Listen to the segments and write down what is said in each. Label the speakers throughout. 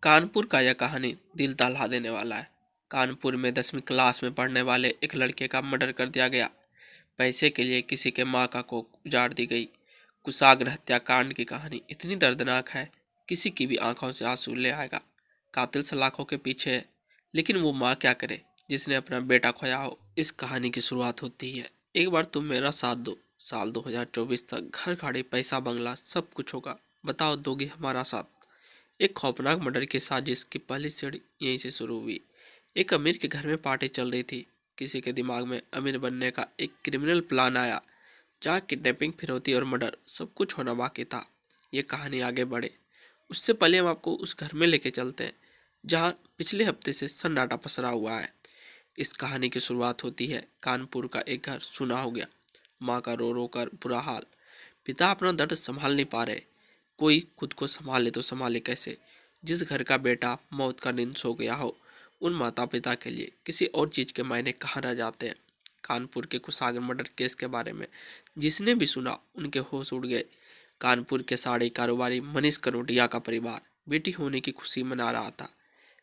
Speaker 1: कानपुर का यह कहानी दिल दहला देने वाला है। कानपुर में 10वीं क्लास में पढ़ने वाले एक लड़के का मर्डर कर दिया गया। पैसे के लिए किसी के माँ का कोख उजाड़ दी गई। कुशाग्र हत्याकांड की कहानी इतनी दर्दनाक है, किसी की भी आंखों से आंसू ले आएगा। कातिल सलाखों के पीछे है, लेकिन वो माँ क्या करे जिसने अपना बेटा खोया हो। इस कहानी की शुरुआत होती है, एक बार तुम मेरा साथ दो। साल 2024 तक घर गाड़ी पैसा बंगला सब कुछ होगा, बताओ दोगे हमारा साथ। एक खौफनाक मर्डर की साजिश की पहली सीढ़ी यहीं से शुरू हुई। एक अमीर के घर में पार्टी चल रही थी। किसी के दिमाग में अमीर बनने का एक क्रिमिनल प्लान आया, जहाँ किडनैपिंग, फिरौती और मर्डर सब कुछ होना बाकी था। ये कहानी आगे बढ़े उससे पहले हम आपको उस घर में लेके चलते हैं जहाँ पिछले हफ्ते से सन्नाटा पसरा हुआ है। इस कहानी की शुरुआत होती है कानपुर का एक घर सुना हो गया। माँ का रो रो कर बुरा हाल, पिता अपना दर्द संभाल नहीं पा रहे। कोई खुद को संभाले तो संभाले कैसे। जिस घर का बेटा मौत का नींद सो गया हो, उन माता पिता के लिए किसी और चीज़ के मायने कहाँ रह जाते हैं। कानपुर के कुशाग्र मर्डर केस के बारे में जिसने भी सुना उनके होश उड़ गए। कानपुर के साड़ी कारोबारी मनीष कनोडिया का परिवार बेटी होने की खुशी मना रहा था,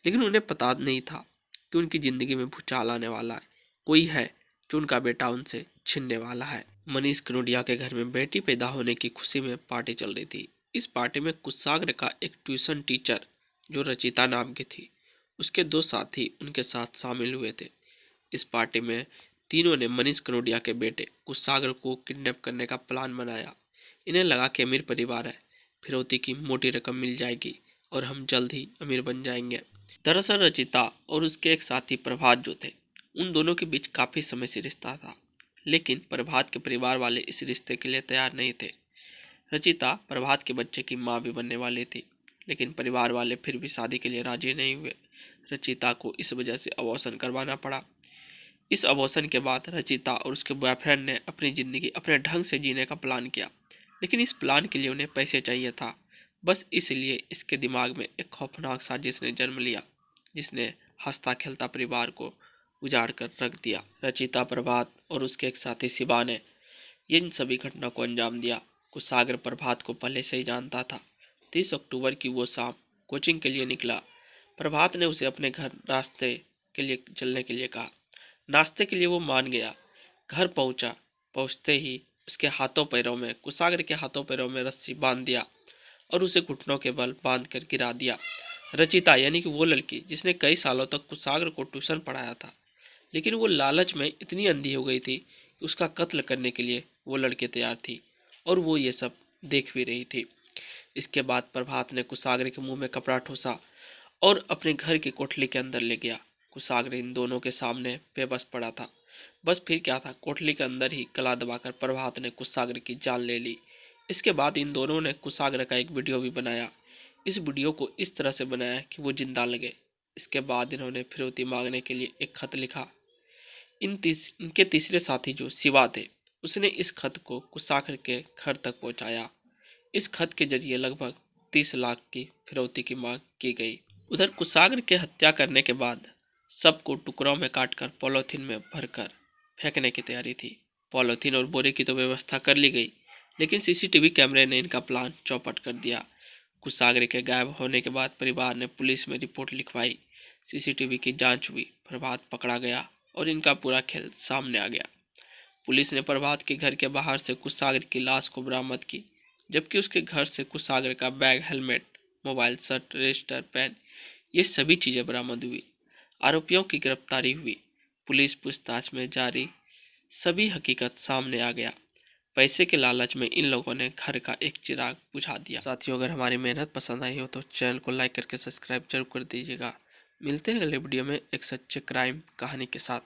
Speaker 1: लेकिन उन्हें पता नहीं था कि उनकी ज़िंदगी में भूचाल आने वाला है। कोई है जो उनका बेटा उनसे छीनने वाला है। मनीष कनोडिया के घर में बेटी पैदा होने की खुशी में पार्टी चल रही थी। इस पार्टी में कुशाग्र का एक ट्यूशन टीचर जो रचिता नाम की थी, उसके दो साथी उनके साथ शामिल हुए थे। इस पार्टी में तीनों ने मनीष कनोडिया के बेटे कुशाग्र को किडनैप करने का प्लान बनाया। इन्हें लगा कि अमीर परिवार है, फिरौती की मोटी रकम मिल जाएगी और हम जल्द ही अमीर बन जाएंगे। दरअसल रचिता और उसके एक साथी प्रभात जो थे, उन दोनों के बीच काफ़ी समय से रिश्ता था, लेकिन प्रभात के परिवार वाले इस रिश्ते के लिए तैयार नहीं थे। रचिता प्रभात के बच्चे की माँ भी बनने वाली थी, लेकिन परिवार वाले फिर भी शादी के लिए राजी नहीं हुए। रचिता को इस वजह से अबॉर्शन करवाना पड़ा। इस अबॉर्शन के बाद रचिता और उसके बॉयफ्रेंड ने अपनी ज़िंदगी अपने ढंग से जीने का प्लान किया, लेकिन इस प्लान के लिए उन्हें पैसे चाहिए था। बस इसलिए इसके दिमाग में एक खौफनाक साजिश ने जन्म लिया, जिसने हंसता खेलता परिवार को उजाड़ कर रख दिया। रचिता, प्रभात और उसके एक साथी शिवा ने इन सभी घटना को अंजाम दिया। कुशाग्र प्रभात को पहले से ही जानता था। 30 अक्टूबर की वो शाम कोचिंग के लिए निकला। प्रभात ने उसे अपने घर रास्ते के लिए चलने के लिए कहा। नाश्ते के लिए वो मान गया। घर पहुंचा। पहुंचते ही उसके हाथों पैरों में, कुशाग्र के हाथों पैरों में रस्सी बांध दिया और उसे घुटनों के बल बांध कर गिरा दिया। रचिता यानी कि वो लड़की जिसने कई सालों तक कुशाग्र को ट्यूशन पढ़ाया था, लेकिन वो लालच में इतनी अंधी हो गई थी कि उसका कत्ल करने के लिए वो लड़के तैयार थी, और वो ये सब देख भी रही थी। इसके बाद प्रभात ने कुशाग्र के मुंह में कपड़ा ठूसा और अपने घर की कोठली के अंदर ले गया। कुशाग्र इन दोनों के सामने बेबस पड़ा था। बस फिर क्या था, कोठली के अंदर ही गला दबाकर प्रभात ने कुशाग्र की जान ले ली। इसके बाद इन दोनों ने कुशाग्र का एक वीडियो भी बनाया। इस वीडियो को इस तरह से बनाया कि वो जिंदा लगे। इसके बाद इन्होंने फिरौती मांगने के लिए एक खत लिखा। इनके तीसरे साथी जो शिवा थे, उसने इस खत को कुशाग्र के घर तक पहुंचाया। इस खत के जरिए लगभग 30 लाख की फिरौती की मांग की गई। उधर कुशाग्र के हत्या करने के बाद सबको टुकड़ों में काटकर पॉलीथीन में भरकर फेंकने की तैयारी थी। पॉलीथीन और बोरे की तो व्यवस्था कर ली गई, लेकिन सीसीटीवी कैमरे ने इनका प्लान चौपट कर दिया। कुशाग्र के गायब होने के बाद परिवार ने पुलिस में रिपोर्ट लिखवाई। सीसीटीवी की जांच हुई, प्रभात पकड़ा गया और इनका पूरा खेल सामने आ गया। पुलिस ने प्रभात के घर के बाहर से कुशाग्र की लाश को बरामद की, जबकि उसके घर से कुशाग्र का bag, helmet, mobile, shirt, register, pen, ये सभी चीज़ें बरामद हुई। आरोपियों की गिरफ्तारी हुई। पुलिस पूछताछ में जारी सभी हकीकत सामने आ गया। पैसे के लालच में इन लोगों ने घर का एक चिराग बुझा दिया। साथियों, अगर हमारी मेहनत पसंद आई हो तो चैनल को लाइक करके सब्सक्राइब जरूर कर दीजिएगा। मिलते हैं अगले वीडियो में एक सच्चे क्राइम कहानी के साथ।